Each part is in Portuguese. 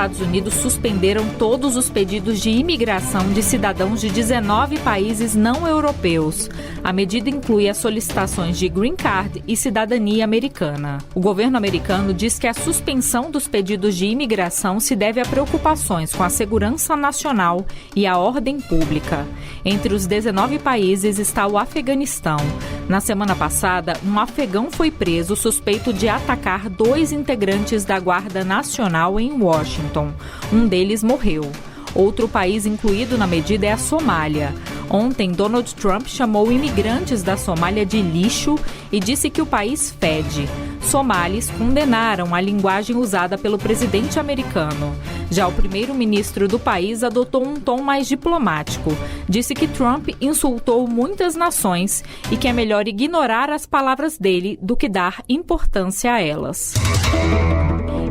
Estados Unidos suspenderam todos os pedidos de imigração de cidadãos de 19 países não europeus. A medida inclui as solicitações de Green Card e cidadania americana. O governo americano diz que a suspensão dos pedidos de imigração se deve a preocupações com a segurança nacional e a ordem pública. Entre os 19 países está o Afeganistão. Na semana passada, um afegão foi preso suspeito de atacar 2 integrantes da Guarda Nacional em Washington. Um deles morreu. Outro país incluído na medida é a Somália. Ontem, Donald Trump chamou imigrantes da Somália de lixo e disse que o país fede. Somalis condenaram a linguagem usada pelo presidente americano. Já o primeiro-ministro do país adotou um tom mais diplomático. Disse que Trump insultou muitas nações e que é melhor ignorar as palavras dele do que dar importância a elas.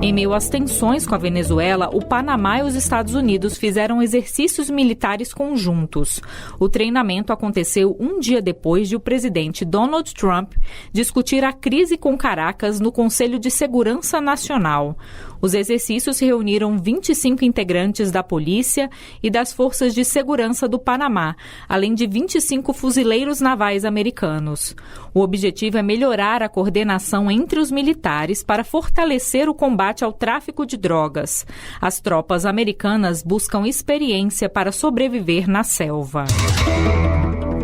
Em meio às tensões com a Venezuela, o Panamá e os Estados Unidos fizeram exercícios militares conjuntos. O treinamento aconteceu um dia depois de o presidente Donald Trump discutir a crise com Caracas no Conselho de Segurança Nacional. Os exercícios reuniram 25 integrantes da polícia e das forças de segurança do Panamá, além de 25 fuzileiros navais americanos. O objetivo é melhorar a coordenação entre os militares para fortalecer o combate ao tráfico de drogas. As tropas americanas buscam experiência para sobreviver na selva.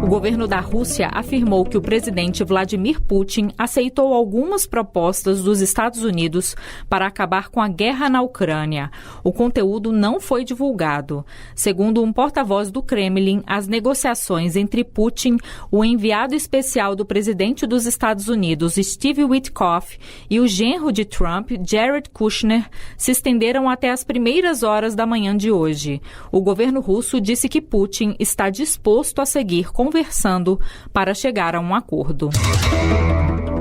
O governo da Rússia afirmou que o presidente Vladimir Putin aceitou algumas propostas dos Estados Unidos para acabar com a guerra na Ucrânia. O conteúdo não foi divulgado. Segundo um porta-voz do Kremlin, as negociações entre Putin, o enviado especial do presidente dos Estados Unidos, Steve Witkoff, e o genro de Trump, Jared Kushner, se estenderam até as primeiras horas da manhã de hoje. O governo russo disse que Putin está disposto a seguir conversando para chegar a um acordo.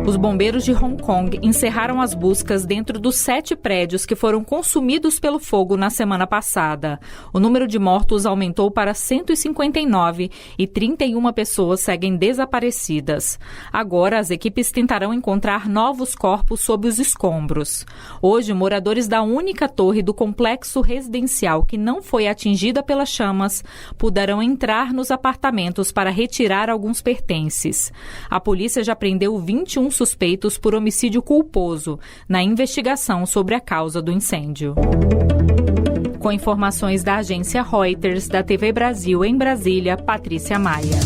Os bombeiros de Hong Kong encerraram as buscas dentro dos 7 prédios que foram consumidos pelo fogo na semana passada. O número de mortos aumentou para 159 e 31 pessoas seguem desaparecidas. Agora, as equipes tentarão encontrar novos corpos sob os escombros. Hoje, moradores da única torre do complexo residencial que não foi atingida pelas chamas puderam entrar nos apartamentos para retirar alguns pertences. A polícia já prendeu 21 suspeitos por homicídio culposo na investigação sobre a causa do incêndio. Com informações da agência Reuters, da TV Brasil em Brasília, Patrícia Maia.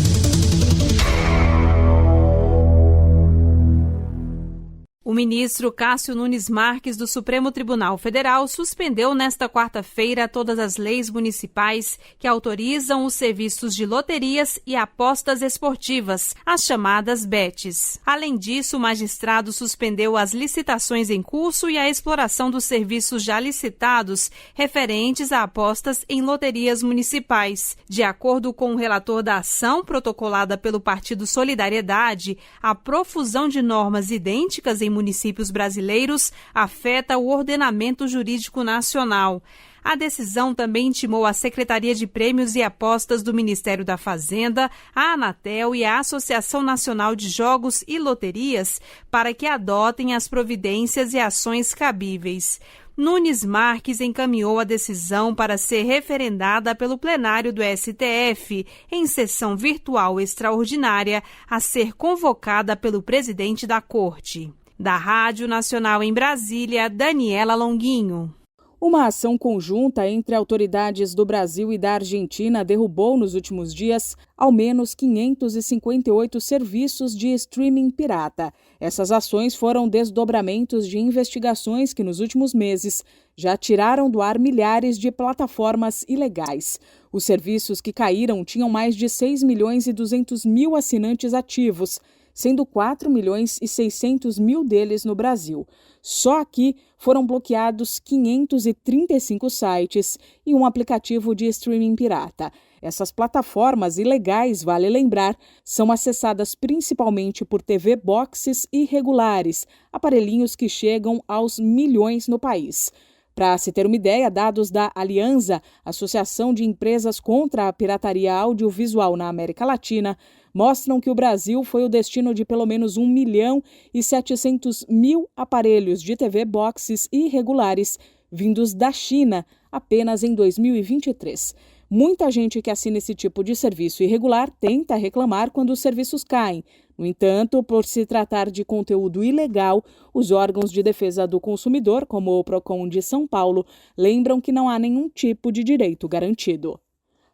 O ministro Cássio Nunes Marques, do Supremo Tribunal Federal, suspendeu nesta quarta-feira todas as leis municipais que autorizam os serviços de loterias e apostas esportivas, as chamadas BETs. Além disso, o magistrado suspendeu as licitações em curso e a exploração dos serviços já licitados referentes a apostas em loterias municipais. De acordo com o relator da ação protocolada pelo Partido Solidariedade, a profusão de normas idênticas em municípios brasileiros afeta o ordenamento jurídico nacional. A decisão também intimou a Secretaria de Prêmios e Apostas do Ministério da Fazenda, a Anatel e a Associação Nacional de Jogos e Loterias para que adotem as providências e ações cabíveis. Nunes Marques encaminhou a decisão para ser referendada pelo plenário do STF em sessão virtual extraordinária a ser convocada pelo presidente da Corte. Da Rádio Nacional em Brasília, Daniela Longuinho. Uma ação conjunta entre autoridades do Brasil e da Argentina derrubou nos últimos dias ao menos 558 serviços de streaming pirata. Essas ações foram desdobramentos de investigações que nos últimos meses já tiraram do ar milhares de plataformas ilegais. Os serviços que caíram tinham mais de 6 milhões e 200 mil assinantes ativos, sendo 4 milhões e 600 mil deles no Brasil. Só aqui foram bloqueados 535 sites e um aplicativo de streaming pirata. Essas plataformas ilegais, vale lembrar, são acessadas principalmente por TV boxes irregulares, aparelhinhos que chegam aos milhões no país. Para se ter uma ideia, dados da Alianza, Associação de Empresas contra a Pirataria Audiovisual na América Latina, mostram que o Brasil foi o destino de pelo menos 1.700.000 aparelhos de TV boxes irregulares vindos da China apenas em 2023. Muita gente que assina esse tipo de serviço irregular tenta reclamar quando os serviços caem. No entanto, por se tratar de conteúdo ilegal, os órgãos de defesa do consumidor, como o Procon de São Paulo, lembram que não há nenhum tipo de direito garantido.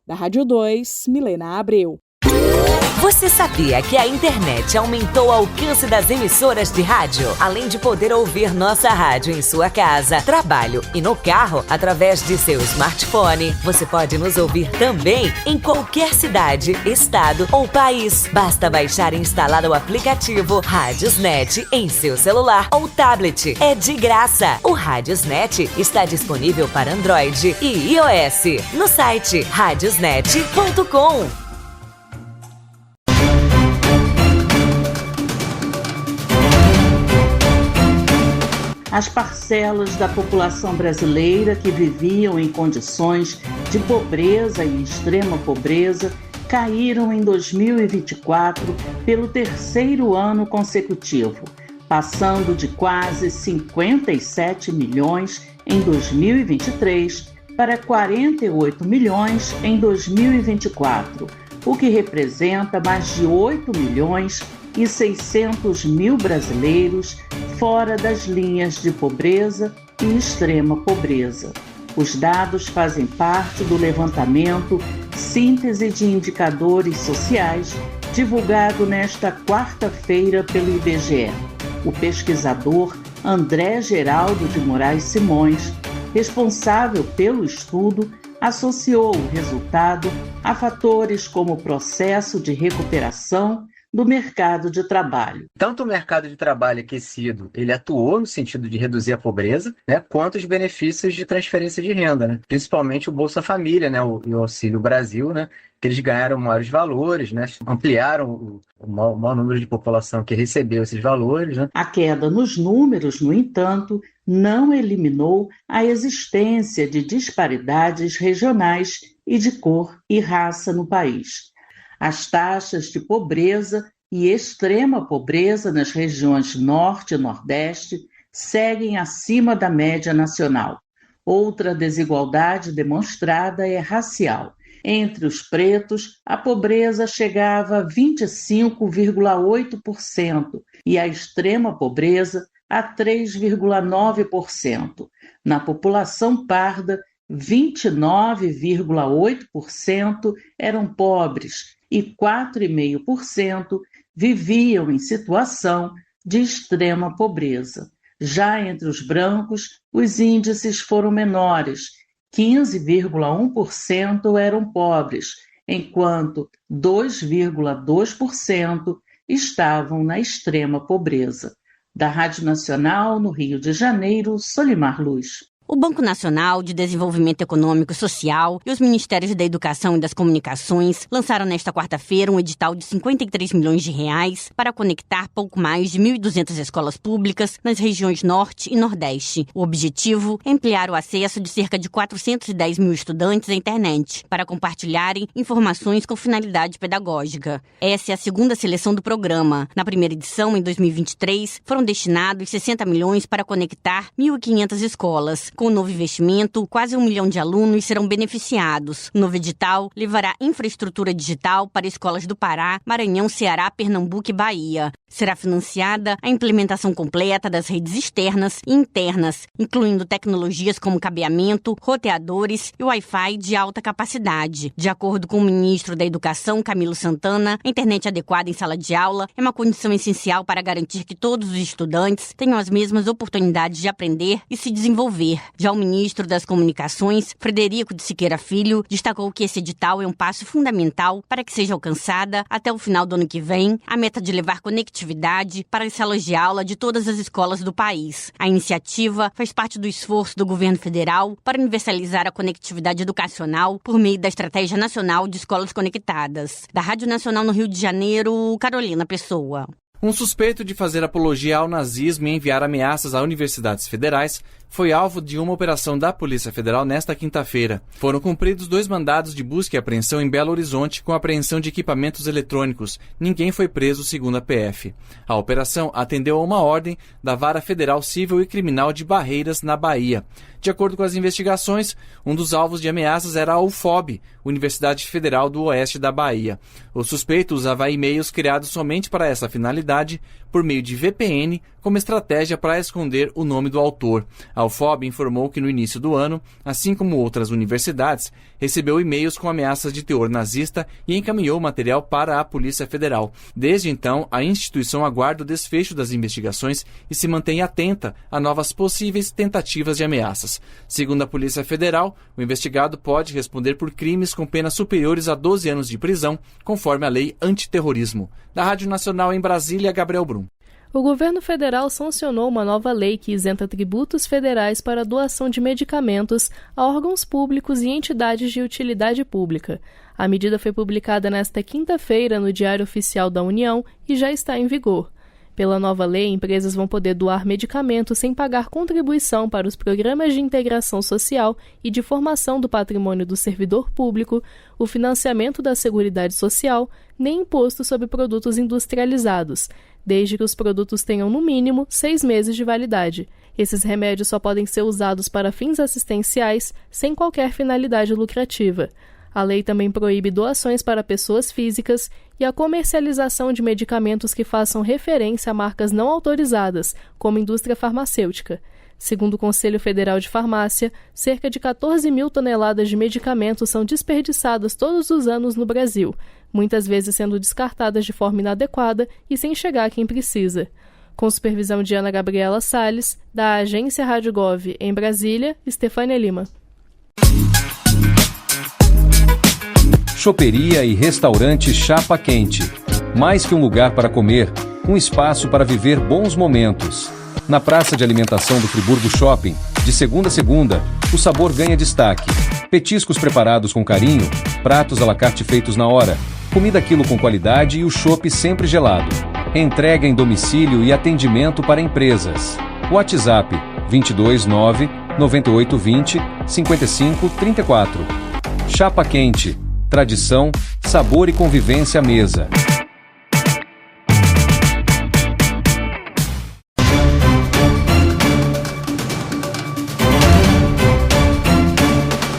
Da Rádio 2, Milena Abreu. Você sabia que a internet aumentou o alcance das emissoras de rádio? Além de poder ouvir nossa rádio em sua casa, trabalho e no carro, através de seu smartphone, você pode nos ouvir também em qualquer cidade, estado ou país. Basta baixar e instalar o aplicativo Radiosnet em seu celular ou tablet. É de graça. O Radiosnet está disponível para Android e iOS no site radiosnet.com. As parcelas da população brasileira que viviam em condições de pobreza e extrema pobreza caíram em 2024 pelo terceiro ano consecutivo, passando de quase 57 milhões em 2023 para 48 milhões em 2024, o que representa mais de 8 milhões e 600 mil brasileiros fora das linhas de pobreza e extrema pobreza. Os dados fazem parte do levantamento Síntese de Indicadores Sociais, divulgado nesta quarta-feira pelo IBGE. O pesquisador André Geraldo de Moraes Simões, responsável pelo estudo, associou o resultado a fatores como o processo de recuperação do mercado de trabalho. Tanto o mercado de trabalho aquecido, ele atuou no sentido de reduzir a pobreza, quanto os benefícios de transferência de renda, principalmente o Bolsa Família, e o Auxílio Brasil, que eles ganharam maiores valores, ampliaram o maior número de população que recebeu esses valores. A queda nos números, no entanto, não eliminou a existência de disparidades regionais e de cor e raça no país. As taxas de pobreza e extrema pobreza nas regiões Norte e Nordeste seguem acima da média nacional. Outra desigualdade demonstrada é racial. Entre os pretos, a pobreza chegava a 25,8% e a extrema pobreza a 3,9%. Na população parda, 29,8% eram pobres e 4,5% viviam em situação de extrema pobreza. Já entre os brancos, os índices foram menores, 15,1% eram pobres, enquanto 2,2% estavam na extrema pobreza. Da Rádio Nacional, no Rio de Janeiro, Solimar Luz. O Banco Nacional de Desenvolvimento Econômico e Social e os Ministérios da Educação e das Comunicações lançaram nesta quarta-feira um edital de 53 milhões de reais para conectar pouco mais de 1.200 escolas públicas nas regiões Norte e Nordeste. O objetivo é ampliar o acesso de cerca de 410 mil estudantes à internet para compartilharem informações com finalidade pedagógica. Essa é a segunda seleção do programa. Na primeira edição, em 2023, foram destinados 60 milhões para conectar 1.500 escolas. Com o novo investimento, quase 1 milhão de alunos serão beneficiados. O novo edital levará infraestrutura digital para escolas do Pará, Maranhão, Ceará, Pernambuco e Bahia. Será financiada a implementação completa das redes externas e internas, incluindo tecnologias como cabeamento, roteadores e Wi-Fi de alta capacidade. De acordo com o ministro da Educação, Camilo Santana, a internet adequada em sala de aula é uma condição essencial para garantir que todos os estudantes tenham as mesmas oportunidades de aprender e se desenvolver. Já o ministro das Comunicações, Frederico de Siqueira Filho, destacou que esse edital é um passo fundamental para que seja alcançada, até o final do ano que vem, a meta de levar conectividade para as salas de aula de todas as escolas do país. A iniciativa faz parte do esforço do governo federal para universalizar a conectividade educacional por meio da Estratégia Nacional de Escolas Conectadas. Da Rádio Nacional no Rio de Janeiro, Carolina Pessoa. Um suspeito de fazer apologia ao nazismo e enviar ameaças a universidades federais foi alvo de uma operação da Polícia Federal nesta quinta-feira. Foram cumpridos 2 mandados de busca e apreensão em Belo Horizonte com apreensão de equipamentos eletrônicos. Ninguém foi preso, segundo a PF. A operação atendeu a uma ordem da Vara Federal Civil e Criminal de Barreiras, na Bahia. De acordo com as investigações, um dos alvos de ameaças era a UFOB, Universidade Federal do Oeste da Bahia. O suspeito usava e-mails criados somente para essa finalidade, por meio de VPN, como estratégia para esconder o nome do autor. A UFOB informou que no início do ano, assim como outras universidades, recebeu e-mails com ameaças de teor nazista e encaminhou material para a Polícia Federal. Desde então, a instituição aguarda o desfecho das investigações e se mantém atenta a novas possíveis tentativas de ameaças. Segundo a Polícia Federal, o investigado pode responder por crimes com penas superiores a 12 anos de prisão, conforme a lei antiterrorismo. Da Rádio Nacional em Brasília, Gabriel Brum. O governo federal sancionou uma nova lei que isenta tributos federais para a doação de medicamentos a órgãos públicos e entidades de utilidade pública. A medida foi publicada nesta quinta-feira no Diário Oficial da União e já está em vigor. Pela nova lei, empresas vão poder doar medicamentos sem pagar contribuição para os programas de integração social e de formação do patrimônio do servidor público, o financiamento da Seguridade Social, nem imposto sobre produtos industrializados, desde que os produtos tenham no mínimo 6 meses de validade. Esses remédios só podem ser usados para fins assistenciais, sem qualquer finalidade lucrativa. A lei também proíbe doações para pessoas físicas e a comercialização de medicamentos que façam referência a marcas não autorizadas, como indústria farmacêutica. Segundo o Conselho Federal de Farmácia, cerca de 14 mil toneladas de medicamentos são desperdiçadas todos os anos no Brasil, muitas vezes sendo descartadas de forma inadequada e sem chegar a quem precisa. Com supervisão de Ana Gabriela Salles, da Agência Rádio Gov em Brasília, Estefânia Lima. Choperia e restaurante Chapa Quente. Mais que um lugar para comer, um espaço para viver bons momentos. Na praça de alimentação do Friburgo Shopping, de segunda a segunda, o sabor ganha destaque. Petiscos preparados com carinho, pratos à la carte feitos na hora, comida quilo com qualidade e o chopp sempre gelado. Entrega em domicílio e atendimento para empresas. WhatsApp 229 9820 5534. Chapa Quente. Tradição, sabor e convivência à mesa.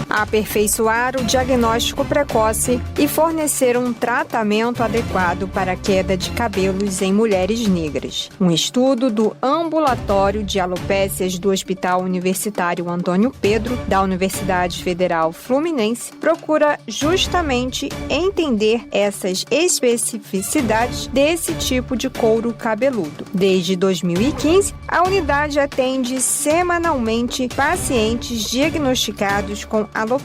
Aperfeiçoar o diagnóstico precoce e fornecer um tratamento adequado para a queda de cabelos em mulheres negras. Um estudo do Ambulatório de Alopécias do Hospital Universitário Antônio Pedro, da Universidade Federal Fluminense, procura justamente entender essas especificidades desse tipo de couro cabeludo. Desde 2015, a unidade atende semanalmente pacientes diagnosticados com alopécia.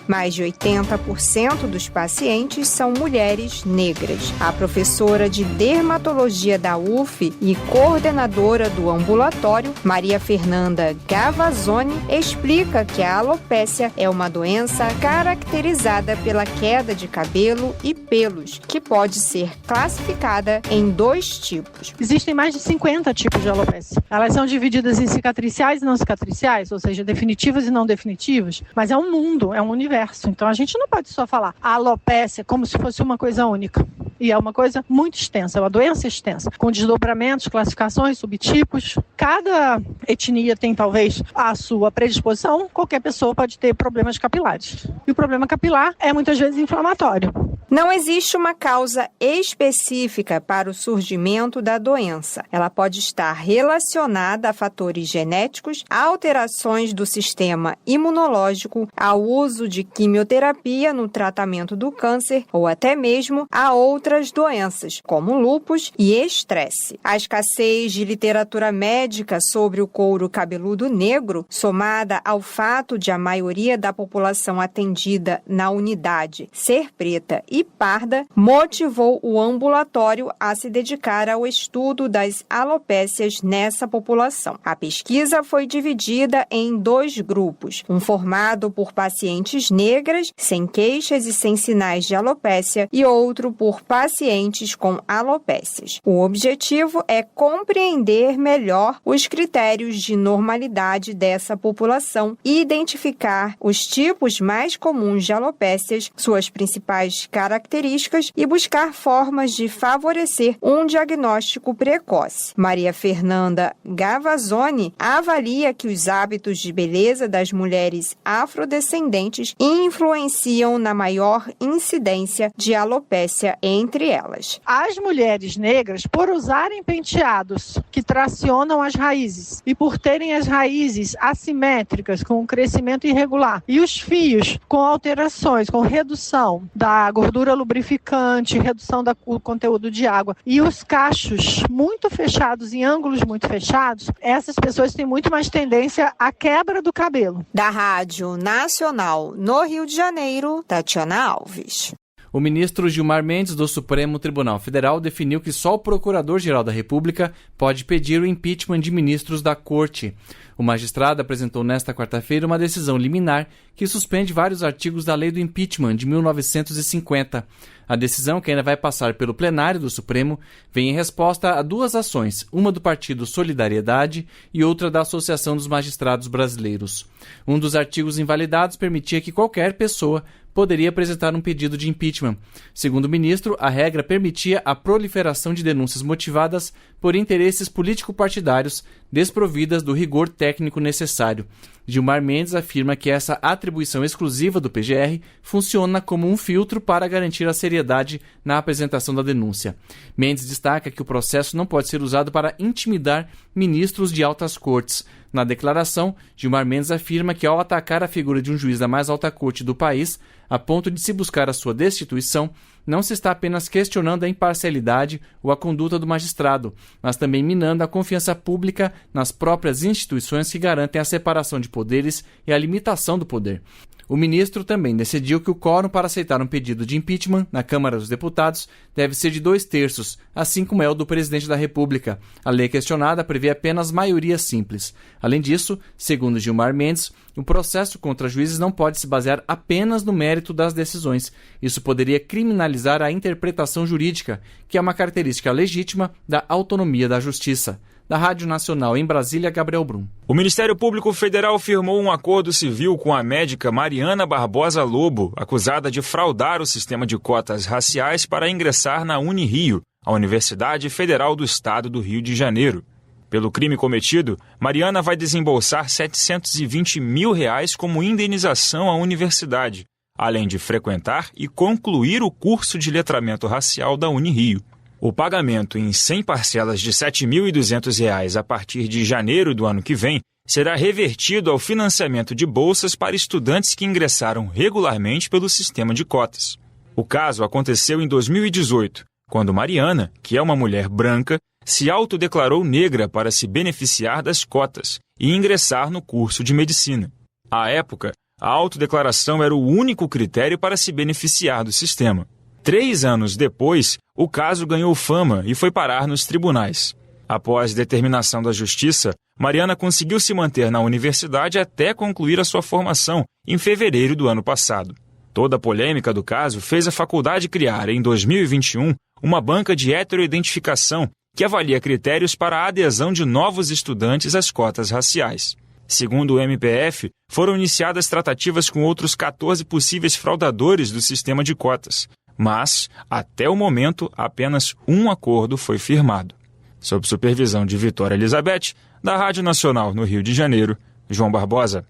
Mais de 80% dos pacientes são mulheres negras. A professora de dermatologia da UF e coordenadora do ambulatório, Maria Fernanda Gavazzoni, explica que a alopécia é uma doença caracterizada pela queda de cabelo e pelos, que pode ser classificada em 2 tipos. Existem mais de 50 tipos de alopécia. Elas são divididas em cicatriciais e não cicatriciais, ou seja, definitivas e não definitivas, mas é um mundo, é um universo. Então a gente não pode só falar a alopécia como se fosse uma coisa única. E é uma coisa muito extensa, é uma doença extensa, com desdobramentos, classificações, subtipos. Cada etnia tem talvez a sua predisposição, qualquer pessoa pode ter problemas capilares. E o problema capilar é muitas vezes inflamatório. Não existe uma causa específica para o surgimento da doença. Ela pode estar relacionada a fatores genéticos, a alterações do sistema imunológico, ao uso de quimioterapia no tratamento do câncer ou até mesmo a outras doenças, como lúpus e estresse. A escassez de literatura médica sobre o couro cabeludo negro, somada ao fato de a maioria da população atendida na unidade ser preta e parda motivou o ambulatório a se dedicar ao estudo das alopécias nessa população. A pesquisa foi dividida em 2 grupos, um formado por pacientes negras, sem queixas e sem sinais de alopécia, e outro por pacientes com alopécias. O objetivo é compreender melhor os critérios de normalidade dessa população e identificar os tipos mais comuns de alopécias, suas principais características e buscar formas de favorecer um diagnóstico precoce. Maria Fernanda Gavazzoni avalia que os hábitos de beleza das mulheres afrodescendentes influenciam na maior incidência de alopécia entre elas. As mulheres negras, por usarem penteados que tracionam as raízes e por terem as raízes assimétricas, com crescimento irregular, e os fios com alterações, com redução da gordura lubrificante, redução do conteúdo de água, e os cachos muito fechados, em ângulos muito fechados, essas pessoas têm muito mais tendência à quebra do cabelo. Da Rádio Nacional no Rio de Janeiro, Tatiana Alves. O ministro Gilmar Mendes, do Supremo Tribunal Federal, definiu que só o Procurador-Geral da República pode pedir o impeachment de ministros da Corte. O magistrado apresentou nesta quarta-feira uma decisão liminar que suspende vários artigos da Lei do Impeachment de 1950. A decisão, que ainda vai passar pelo plenário do Supremo, vem em resposta a 2 ações, uma do Partido Solidariedade e outra da Associação dos Magistrados Brasileiros. Um dos artigos invalidados permitia que qualquer pessoa poderia apresentar um pedido de impeachment. Segundo o ministro, a regra permitia a proliferação de denúncias motivadas por interesses político-partidários desprovidas do rigor técnico necessário. Gilmar Mendes afirma que essa atribuição exclusiva do PGR funciona como um filtro para garantir a seriedade na apresentação da denúncia. Mendes destaca que o processo não pode ser usado para intimidar ministros de altas cortes. Na declaração, Gilmar Mendes afirma que, ao atacar a figura de um juiz da mais alta corte do país, a ponto de se buscar a sua destituição, não se está apenas questionando a imparcialidade ou a conduta do magistrado, mas também minando a confiança pública nas próprias instituições que garantem a separação de poderes e a limitação do poder. O ministro também decidiu que o quórum para aceitar um pedido de impeachment na Câmara dos Deputados deve ser de 2/3, assim como é o do presidente da República. A lei questionada prevê apenas maioria simples. Além disso, segundo Gilmar Mendes, o processo contra juízes não pode se basear apenas no mérito das decisões. Isso poderia criminalizar a interpretação jurídica, que é uma característica legítima da autonomia da justiça. Da Rádio Nacional em Brasília, Gabriel Brum. O Ministério Público Federal firmou um acordo civil com a médica Mariana Barbosa Lobo, acusada de fraudar o sistema de cotas raciais para ingressar na Unirio, a Universidade Federal do Estado do Rio de Janeiro. Pelo crime cometido, Mariana vai desembolsar R$ 720 mil como indenização à universidade, além de frequentar e concluir o curso de letramento racial da Unirio. O pagamento em 100 parcelas de R$ 7.200 a partir de janeiro do ano que vem será revertido ao financiamento de bolsas para estudantes que ingressaram regularmente pelo sistema de cotas. O caso aconteceu em 2018, quando Mariana, que é uma mulher branca, se autodeclarou negra para se beneficiar das cotas e ingressar no curso de medicina. À época, a autodeclaração era o único critério para se beneficiar do sistema. 3 anos depois, o caso ganhou fama e foi parar nos tribunais. Após determinação da Justiça, Mariana conseguiu se manter na universidade até concluir a sua formação em fevereiro do ano passado. Toda a polêmica do caso fez a faculdade criar, em 2021, uma banca de heteroidentificação que avalia critérios para a adesão de novos estudantes às cotas raciais. Segundo o MPF, foram iniciadas tratativas com outros 14 possíveis fraudadores do sistema de cotas. Mas, até o momento, apenas um acordo foi firmado. Sob supervisão de Vitória Elizabeth, da Rádio Nacional no Rio de Janeiro, João Barbosa.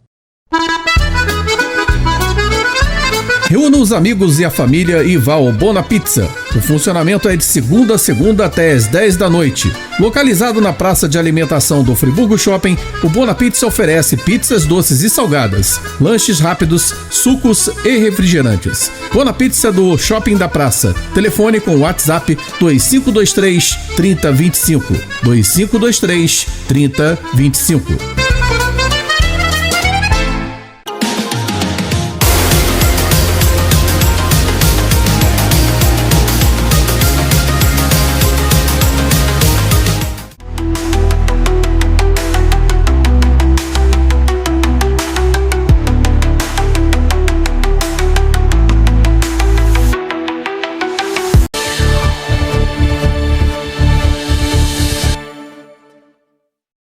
Reúna os amigos e a família e vá ao Bona Pizza. O funcionamento é de segunda a segunda até às 10 da noite. Localizado na praça de alimentação do Friburgo Shopping, o Bona Pizza oferece pizzas doces e salgadas, lanches rápidos, sucos e refrigerantes. Bona Pizza do Shopping da Praça. Telefone com WhatsApp 2523 3025. 2523 3025.